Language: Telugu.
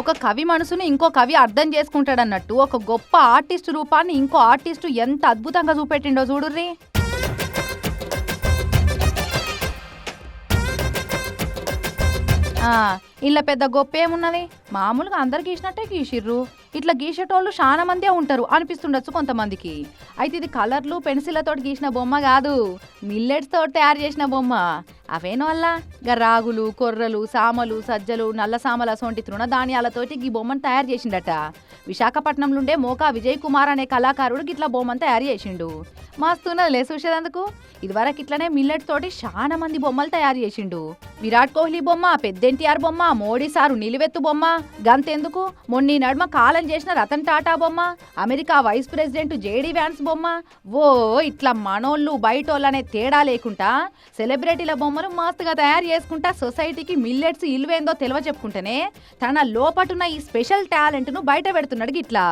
ఒక కవి మనసుని ఇంకో కవి అర్థం చేసుకుంటాడన్నట్టు ఒక గొప్ప ఆర్టిస్ట్ రూపాన్ని ఇంకో ఆర్టిస్టు ఎంత అద్భుతంగా చూపెట్టిండో చూడుర్రి. ఇలా పెద్ద గొప్ప ఏమున్నది, మామూలుగా అందరు గీసినట్టే గీసిర్రు. ఇట్లా గీసేటోళ్ళు చాలా మందే ఉంటారు అనిపిస్తుండొచ్చు కొంతమందికి. అయితే ఇది కలర్లు పెన్సిళ్లతో గీసిన బొమ్మ కాదు, మిల్లెట్స్ తోటి తయారు చేసిన బొమ్మ. అవేనో వల్ల రాగులు, కొర్రలు, సామలు, సజ్జలు, నల్ల సామల సొంటి తృణధాన్యాలతోటి ఈ బొమ్మను తయారు చేసిండట. విశాఖపట్నంలో ఉండే మోకా విజయ్ కుమార్ అనే కళాకారుడు ఇట్లా బొమ్మను తయారు చేసిండు. మస్తున్నదిలే చూసేదందుకు. ఇదివరకు ఇట్లనే మిల్లెట్స్ తోటి చాలా మంది బొమ్మలు తయారు చేసిండు. విరాట్ కోహ్లీ బొమ్మ, పెద్ద ఎన్టీఆర్ బొమ్మ, మోడీ సారు నిలువెత్తు బొమ్మ, గంతెందుకు మొన్నీ నడుమ కాలం చేసిన రతన్ టాటా బొమ్మ, America vice president JD Vance బొమ్మ. ఓ ఇట్లా మనోళ్ళు బయటోళ్ళు అనే తేడా లేకుండా సెలబ్రిటీల బొమ్మలు మస్తుగా తయారు చేసుకుంటా సొసైటీకి మిల్లెట్స్ ఇల్వేందో తెలివ చెప్పుకుంటేనే తన లోపటున్న ఈ స్పెషల్ టాలెంట్ ను బయట పెడుతున్నాడు గిట్లా.